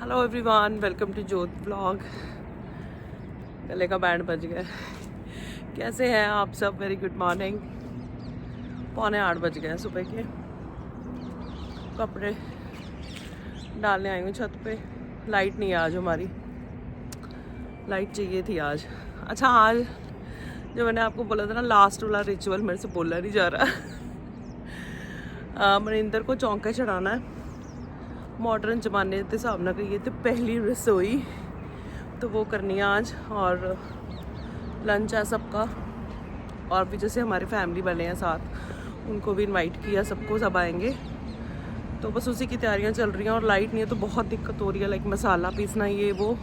Hello everyone, welcome to जोत blog. गले का बैंड बज गया। कैसे हैं आप सब? Very good morning. 7:45 बज गए सुबह के। कपड़े डालने आई हूँ छत पे। लाइट नहीं है आज हमारी, लाइट चाहिए थी आज। अच्छा, आज जो मैंने आपको बोला था ना, लास्ट वाला रिचुअल मेरे से बोला नहीं जा रहा। मनिंदर को चौंका चढ़ाना है। मॉडर्न ज़माने के हिसाब ना कहिए तो पहली रसोई तो वो करनी है आज, और लंच है सबका। और भी जैसे हमारे फैमिली वाले हैं साथ, उनको भी इनवाइट किया, सबको, सब आएंगे। तो बस उसी की तैयारियां चल रही हैं। और लाइट नहीं है तो बहुत दिक्कत हो रही है, लाइक मसाला पीसना ये वो।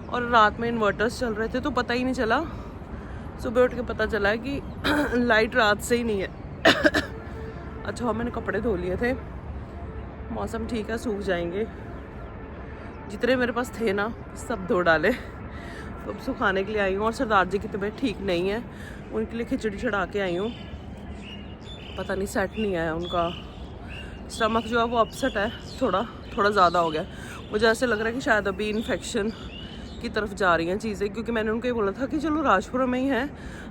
और रात में इन्वर्टर्स चल रहे थे तो पता ही नहीं चला। सुबह उठ के पता चला कि लाइट रात से ही नहीं है। अच्छा, मैंने कपड़े धो लिए थे, मौसम ठीक है, सूख जाएंगे। जितने मेरे पास थे ना सब धो डाले, तो अब सुखाने के लिए आई हूँ। और सरदार जी की तबीयत ठीक नहीं है, उनके लिए खिचड़ी चढ़ा के आई हूँ। पता नहीं सेट नहीं आया उनका, स्टमक जो है वो अपसेट है, थोड़ा ज़्यादा हो गया। मुझे ऐसे लग रहा है कि शायद अभी इन्फेक्शन की तरफ जा रही हैं चीज़ें, क्योंकि मैंने उनको ये बोला था कि चलो राजपुरा में ही हैं।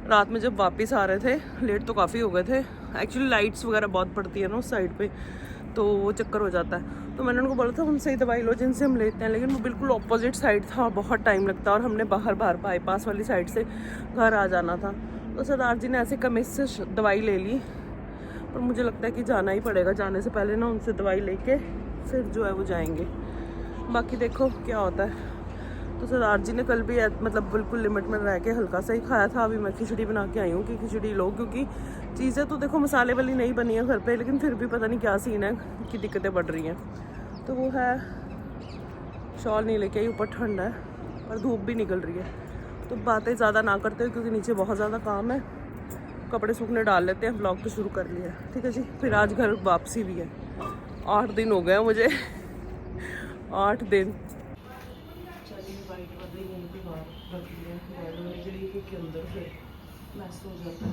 रात में जब वापस आ रहे थे, लेट तो काफ़ी हो गए थे। एक्चुअली लाइट्स वगैरह बहुत पड़ती है ना उस साइड पे, तो वो चक्कर हो जाता है। तो मैंने उनको बोला था उनसे ही दवाई लो जिनसे हम लेते हैं, लेकिन वो बिल्कुल ऑपोजिट साइड था, बहुत टाइम लगता, और हमने बाहर बाईपास वाली साइड से घर आ जाना था। तो सरदार जी ने ऐसे कमिस से दवाई ले ली, पर मुझे लगता है कि जाना ही पड़ेगा। जाने से पहले ना उनसे दवाई लेके फिर जो है वो जाएंगे। बाकी देखो क्या होता है। तो सरदार जी ने कल भी मतलब बिल्कुल लिमिट में रह के हल्का सा ही खाया था। अभी मैं खिचड़ी बना के आई हूँ कि खिचड़ी लो, क्योंकि चीज़ें तो देखो मसाले वाली नहीं बनी है घर पे, लेकिन फिर भी पता नहीं क्या सीन है कि दिक्कतें बढ़ रही हैं। तो वो है, शॉल नहीं लेके आई, ऊपर ठंड है और धूप भी निकल रही है। तो बातें ज़्यादा ना करते हुए, क्योंकि नीचे बहुत ज़्यादा काम है, कपड़े सूखने डाल लेते हैं। ब्लॉग तो शुरू कर लिया, ठीक है जी। फिर आज घर वापसी भी है। 8 दिन हो गए मुझे। 8 दिन। के अंदर फिर मैस हो जाता है।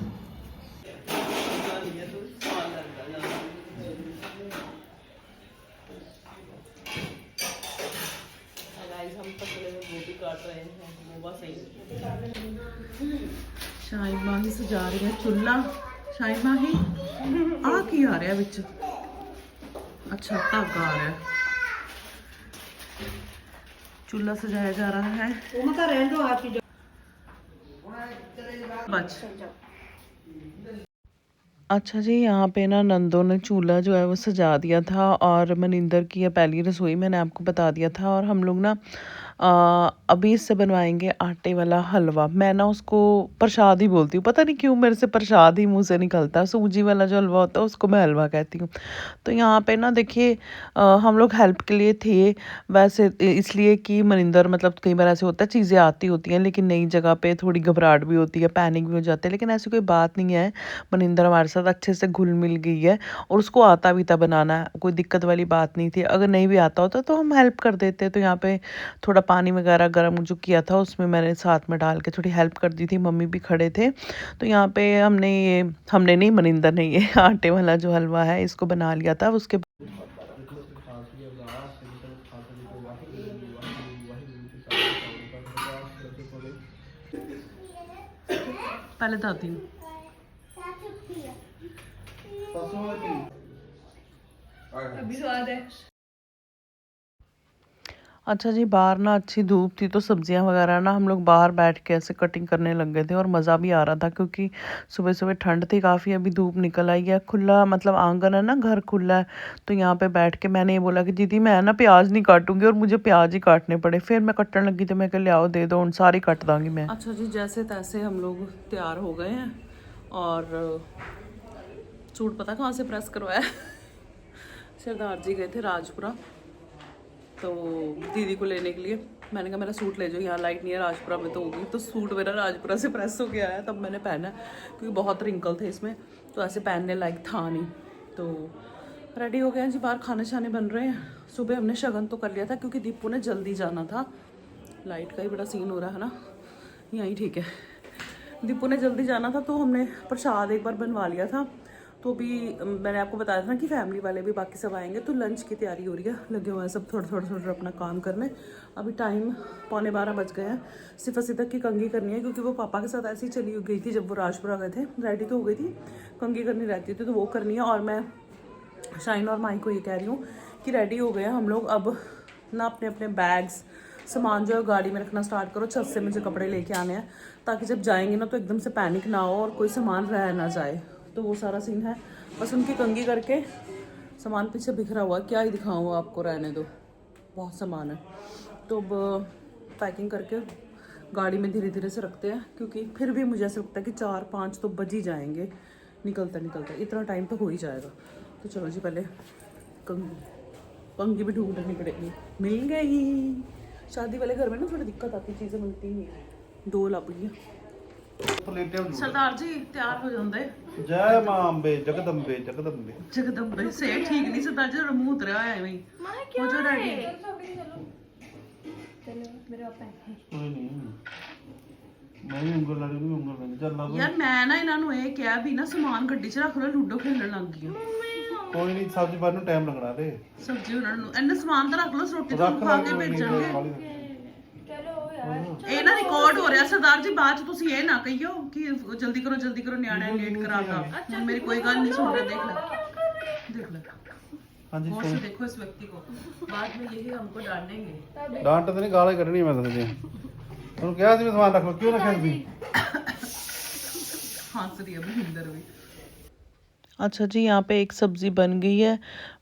हम पतले में गोभी काट रहे हैं, वो बस सही। शाही माही सजा रही है चुल्ला। शाही माही आ की आ रहा है बिच, अच्छा धागा आ रहा है। चूल्हा सजाया जा रहा है। अच्छा जी, यहाँ पे ना नंदों ने चूल्हा जो है वो सजा दिया था, और मनिंदर की ये पहली रसोई मैंने आपको बता दिया था। और हम लोग ना अभी इससे बनवाएंगे आटे वाला हलवा। मैं ना उसको प्रसाद ही बोलती हूँ, पता नहीं क्यों मेरे से प्रसाद ही मुंह से निकलता है। सूजी वाला जो हलवा होता है उसको मैं हलवा कहती हूँ। तो यहाँ पे ना देखिए, हम लोग हेल्प के लिए थे वैसे, इसलिए कि मनिंदर, मतलब कई बार ऐसे होता है चीज़ें आती होती हैं लेकिन नई जगह पे थोड़ी घबराहट भी होती है, पैनिक भी हो जाते हैं, लेकिन ऐसी कोई बात नहीं है। मनिंदर हमारे साथ अच्छे से घुल मिल गई है, और उसको आता भी था बनाना, कोई दिक्कत वाली बात नहीं थी। अगर नहीं भी आता होता तो हम हेल्प कर देते। तो यहाँ पे थोड़ा पानी वगैरह गर्म जो किया था उसमें मैंने साथ में डाल के थोड़ी हेल्प कर दी थी, मम्मी भी खड़े थे। तो यहाँ पे हमने नहीं, मनिंदर ने ये आटे वाला जो हलवा है इसको बना लिया था। उसके पहले दादी हूँ। अभी स्वाद है। अच्छा जी, बाहर ना अच्छी धूप थी तो सब्जियां वगैरह ना हम लोग बाहर बैठ के ऐसे कटिंग करने लग गए थे, और मज़ा भी आ रहा था क्योंकि सुबह सुबह ठंड थी काफ़ी। अभी धूप निकल आई है, खुला मतलब आंगन है ना, घर खुला है। तो यहाँ पे बैठ के मैंने ये बोला कि दीदी मैं ना प्याज नहीं काटूंगी, और मुझे प्याज ही काटने पड़े। फिर मैं कटने लगी तो मैं कह ले आओ दे दो, उन सारी कट दूँगी मैं। अच्छा जी, जैसे तैसे हम लोग तैयार हो गए हैं, और सूट पता कहाँ से प्रेस करवाया। सरदार जी गए थे राजपुरा तो दीदी को लेने के लिए। मैंने कहा मेरा सूट ले जाओ, यहाँ लाइट नहीं है, राजपुरा में तो होगी। तो सूट मेरा राजपुरा से प्रेस हो के आया, तब मैंने पहना, क्योंकि बहुत रिंकल थे इसमें, तो ऐसे पहनने लायक था नहीं। तो रेडी हो गए हैं जी, बाहर खाने शाने बन रहे हैं। सुबह हमने शगन तो कर लिया था क्योंकि दीपू ने जल्दी जाना था। लाइट का ही बड़ा सीन हो रहा है ना, यहीं ठीक है। दीपू ने जल्दी जाना था तो हमने प्रसाद एक बार बनवा लिया था। तो अभी मैंने आपको बताया था ना कि फैमिली वाले भी बाकी सब आएंगे, तो लंच की तैयारी हो रही है, लगे हुए हैं सब थोड़ा अपना काम करने। अभी टाइम 11:15 बज गए हैं। सिर्फ तक की कंघी करनी है, क्योंकि वो पापा के साथ ऐसे ही चली गई थी जब वो राजपुरा गए थे, रेडी तो हो गई थी, कंघी करनी रहती थी तो वो करनी है। और मैं शाइन और माई को ये कह रही हूँ कि रेडी हो गए हैं हम लोग, अब ना अपने अपने बैग्स सामान जो है गाड़ी में रखना स्टार्ट करो। छत से मुझे कपड़े लेके आने हैं, ताकि जब जाएंगे ना तो एकदम से पैनिक ना हो और कोई सामान रह ना जाए। तो वो सारा सीन है, बस उनकी कंघी करके सामान पीछे बिखरा हुआ, क्या ही दिखाऊँ आपको, रहने दो, बहुत सामान है। तो अब पैकिंग करके गाड़ी में धीरे धीरे से रखते हैं, क्योंकि फिर भी मुझे ऐसा लगता है कि 4-5 तो बज ही जाएंगे निकलते इतना टाइम तो हो ही जाएगा। तो चलो जी, पहले कंघी भी ढूंढनी पड़ेगी। मिल गई। शादी वाले घर में ना थोड़ी दिक्कत आती, चीज़ें मिलती नहीं है। 2 लग गई। सरदार जी तैयार हो जाते। जय मां अंबे जगदम्बे जगदम्बे जगदम्बे से ठीक नहीं सरदार जी, मुंह उतरा है एवें हो जो रेडी। कोई नहीं मैं भी ਉਂਗਲ ਲਾ ਰਹੀ ਉਂਗਲ में ਚੱਲ ਲਾ यार मैं ना ਇਹਨਾਂ ਨੂੰ ਇਹ ਕਿਹਾ ਵੀ ਨਾ ਸਮਾਨ ਗੱਡੀ 'ਚ ਰੱਖ ਲਓ, ਲੂਡੋ ਖੇਲਣ ਲੱਗ ਗਈ। ਕੋਈ ਨਹੀਂ ਸਬਜ਼ੀ ਬਣ ਨੂੰ ਟਾਈਮ ਲੱਗਣਾ ਤੇ ਸਬਜ਼ੀ ਉਹਨਾਂ ਨੂੰ ਇਹਨੇ ਸਮਾਨ ਤਾਂ ਰੱਖ ਲਓ, ਰੋਟੀ ਤਾਂ ਖਾ ਕੇ ਭੇਜਣਗੇ। ਇਹ ਨਾ ਰਿਕਾਰਡ ਹੋ ਰਿਹਾ ਸਰਦਾਰ ਜੀ, ਬਾਅਦ 'ਚ ਤੁਸੀਂ ਇਹ ਨਾ ਕਹੀਓ ਕਿ ਜਲਦੀ ਕਰੋ ਨਿਆਣੇ ਲੇਟ ਕਰਾਤਾ। ਮੇਰੀ ਕੋਈ ਗੱਲ ਨਹੀਂ ਸੁਣ ਰਹੇ, देख ले हाँ जी गौर से देखो इस व्यक्ति को, बाद में यही हमको डांटेंगे। डांट तो नहीं, गाली कढ़नी मैं तुझे तुम क्या सी सामान रख लो, क्यों रखा सी? हंस रही है भूंदर भी। अच्छा जी, यहाँ पे एक सब्ज़ी बन गई है,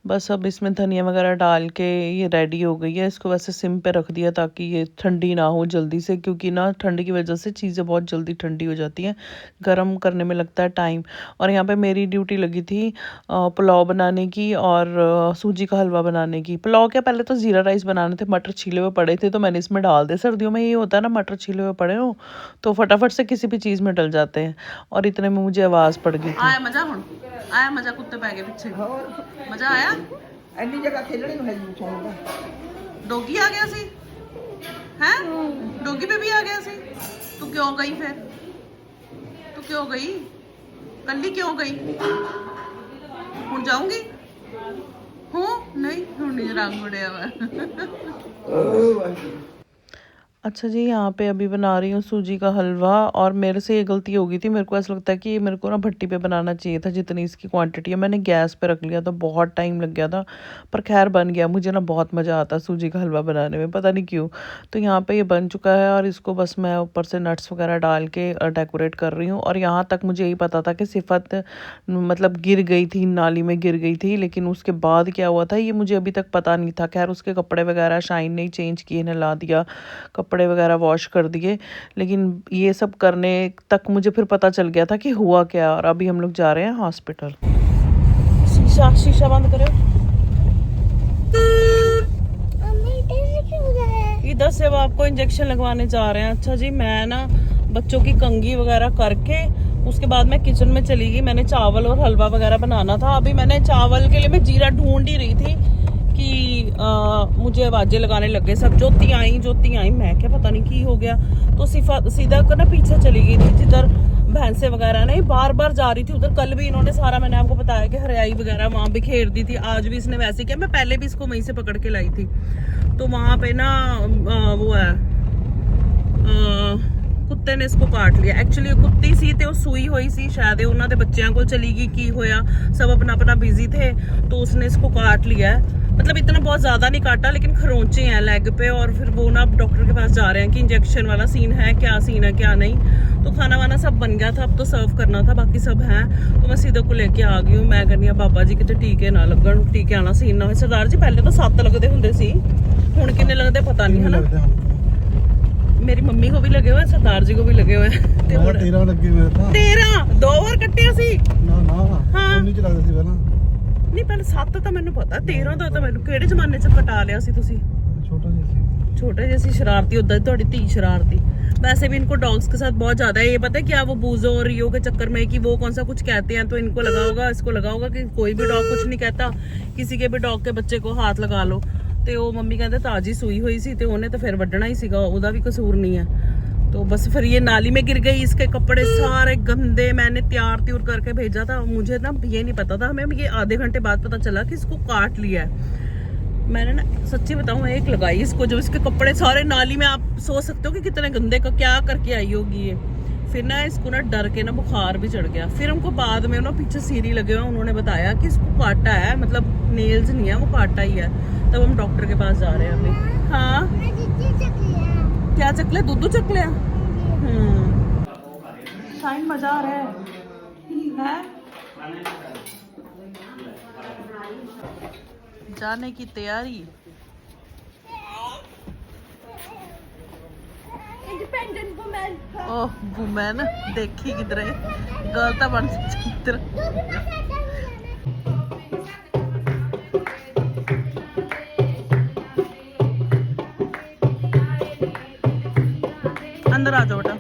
बस अब इसमें धनिया वगैरह डाल के ये रेडी हो गई है। इसको वैसे सिम पे रख दिया ताकि ये ठंडी ना हो जल्दी से, क्योंकि ना ठंड की वजह से चीज़ें बहुत जल्दी ठंडी हो जाती हैं, गर्म करने में लगता है टाइम। और यहाँ पे मेरी ड्यूटी लगी थी पुलाव बनाने की और सूजी का हलवा बनाने की। पुलाव क्या, पहले तो ज़ीरा राइस बनाने थे, मटर छीले हुए पड़े थे तो मैंने इसमें डाल दिए। सर्दियों में ये होता है ना, मटर छीले हुए पड़े हो तो फटाफट से किसी भी चीज़ में डल जाते हैं। और इतने में मुझे आवाज़ पड़ गई थी। आया मजा, कुत्ते पै गए पीछे, मजा आया। ਐਨੀ ਜਗ੍ਹਾ ਖੇਲਣੀ ਨੂੰ ਹੈ ਜੀ ਸੌਂਦਾ। डॉगी आ गया सी हैं, डॉगी पे भी आ गया सी। तू क्यों गई फिर, तू क्यों गई कल्ली, क्यों गई? हुण जाऊंगी हूँ नहीं, हुण नहीं रंग उड़िया हुआ। अच्छा जी, यहाँ पे अभी बना रही हूँ सूजी का हलवा। और मेरे से ये गलती हो गई थी, मेरे को ऐसा लगता है कि ये मेरे को ना भट्टी पे बनाना चाहिए था, जितनी इसकी क्वांटिटी है। मैंने गैस पे रख लिया था, बहुत टाइम लग गया था, पर खैर बन गया। मुझे ना बहुत मज़ा आता है सूजी का हलवा बनाने में, पता नहीं क्यों। तो यहाँ पे ये बन चुका है और इसको बस मैं ऊपर से नट्स वगैरह डाल के डेकोरेट कर रही हूँ। और यहाँ तक मुझे यही पता था कि सिफत मतलब गिर गई थी, नाली में गिर गई थी, लेकिन उसके बाद क्या हुआ था ये मुझे अभी तक पता नहीं था। खैर उसके कपड़े वगैरह शाइन ने चेंज किए, नहला दिया, कपड़े वगैरह वॉश कर दिए, लेकिन ये सब करने तक मुझे फिर पता चल गया था कि हुआ क्या। और अभी हम लोग जा रहे हैं हॉस्पिटल। शीशा बंद करो। इधर से वो आपको इंजेक्शन लगवाने जा रहे हैं। अच्छा जी, मैं ना बच्चों की कंघी वगैरह करके उसके बाद मैं किचन में चली गई। मैंने चावल और हलवा वगैरह बनाना था। अभी मैंने चावल के लिए मैं जीरा ढूंढ ही रही थी कि मुझे आवाज़ें लगाने लग गए सब। ज्योति आई, मैं क्या पता नहीं की हो गया, तो सीधा कर ना पीछे चली गई थी, जिधर भैंसे वगैरह नहीं बार बार जा रही थी उधर। कल भी इन्होंने सारा, मैंने आपको बताया कि हरियाई वगैरह वहाँ बिखेर दी थी। आज भी इसने वैसे किया, मैं पहले भी इसको वहीं से पकड़ के लाई थी। तो वहाँ पे ना वो है कुत्ते ने इसको काट लिया। एक्चुअली कुत्ती सी ते सूई हुई सी, शायद उन्होंने बच्चों को चली गई, की होया, सब अपना बिजी थे, तो उसने इसको काट लिया है। मतलब इतना बहुत ज़्यादा नहीं काटा, लेकिन खरोंचे हैं लेग पे। और फिर वो ना डॉक्टर के पास जा रहे हैं कि इंजेक्शन वाला सीन है, क्या सीन है क्या नहीं। तो खाना वाना सब बन गया था, अब तो सर्व करना था, बाकी सब हैं। तो मैं सीधा को लेके आ गई हूँ। मैं कहनी बाबा जी कितने टीके ना लगन, टीके आना सीन ना हो। सरदार जी पहले तो 7 लगते होंगे सी, हुण कितने लगते पता नहीं है ना। मेरी मम्मी को भी लगे हुए, सरदार जी को भी लगे हुए। 13 लगे मेरे तो। 13 2 बार कट्टिया सी ना ना हाँ नहीं चलाते सी पहला नहीं, पहले 7 ਤਾਂ ਮੈਨੂੰ ਪਤਾ, 13 ਦਾ ਤਾਂ ਮੈਨੂੰ ਕਿਹੜੇ ਜ਼ਮਾਨੇ 'ਚ ਕਟਾ ਲਿਆ ਸੀ ਤੁਸੀਂ? छोटे जैसी शरारती होता है थोड़ी धी शरारती। वैसे भी इनको डॉग्स के साथ बहुत ज्यादा है। ये पता है क्या, वो बूजो और रियो के चक्कर में कि वो कौन सा कुछ कहते हैं, तो इनको लगा होगा, इसको लगा होगा कि कोई भी डॉग कुछ नहीं कहता, किसी के भी डॉग के बच्चे को हाथ लगा लो। ਤੇ ਉਹ ਮੰਮੀ ਕਹਿੰਦੇ ਤਾਜੀ ਸੂਈ ਹੋਈ ਸੀ ਤੇ ਉਹਨੇ ਤਾਂ ਫਿਰ ਵੱਢਣਾ ਹੀ ਸੀਗਾ, ਉਹਦਾ ਵੀ ਕਸੂਰ ਨਹੀਂ ਹੈ। तो बस फिर ये नाली में गिर गई, इसके कपड़े सारे गंदे, मैंने त्यार त्यूर करके भेजा था। मुझे ना ये नहीं पता था, हमें ये आधे घंटे बाद पता चला कि इसको काट लिया है। मैंने ना सच्ची बताऊं एक लगाई इसको, जब इसके कपड़े सारे नाली में, आप सोच सकते हो कि कितने गंदे का क्या करके आई होगी ये। फिर ना इसको ना डर के ना बुखार भी चढ़ गया। फिर हमको बाद में ना पीछे सीरी लगे हुए, उन्होंने बताया कि इसको काटा है, मतलब नेल्स नहीं है, वो काटा ही है। तब हम डॉक्टर के पास जा रहे हैं अभी। हाँ क्या चकले, दूध चकले? शाइन मजा आ रहा है? जाने की तैयारी। Independent women. ओह वुमेन, देखी किधर है, गर्ल तो बन सकती किधर। अंदर आ जाओ बेटा।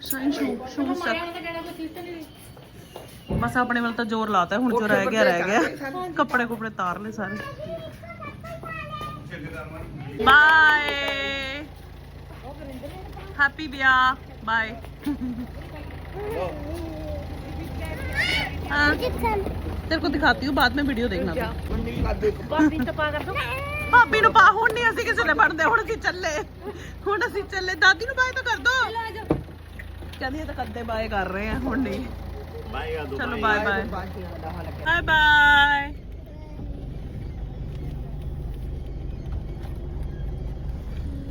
शाइन शूज तक बस अपने वाल तो जोर लाता है, जो रह गया कपड़े कुपड़े तार ले सारे। बाय, हैप्पी बिया, बाय। हाँ तेरे को दिखाती हूँ बाद में, वीडियो देखना। भाभी ਨੂੰ ਪਾ ਹੁਣ ਨਹੀਂ ਅਸੀਂ ਕਿਸੇ ਨੇ ਬਣਦੇ, ਹੁਣ ਅਸੀਂ ਚੱਲੇ ਦਾਦੀ ਨੂੰ ਬਾਏ ਤਾਂ ਕਰ ਦੋ। ਕਹਿੰਦੀ ਤਾਂ ਕਦੇ ਬਾਏ ਕਰ ਰਹੇ ਆ, ਹੁਣ ਨਹੀਂ। ਬਾਏ ਕਰ ਦੋ, ਚਲੋ bye bye bye bye.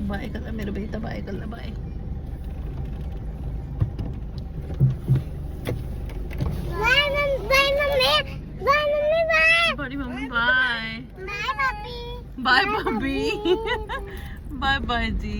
Bye ਕਰ ਮੇਰੇ ਬੇਟਾ, ਬਾਏ ਕਰ ਲੈ, ਬਾਏ। बड़ी मम्मी बाय। बाय भाभी। बाय बाय जी।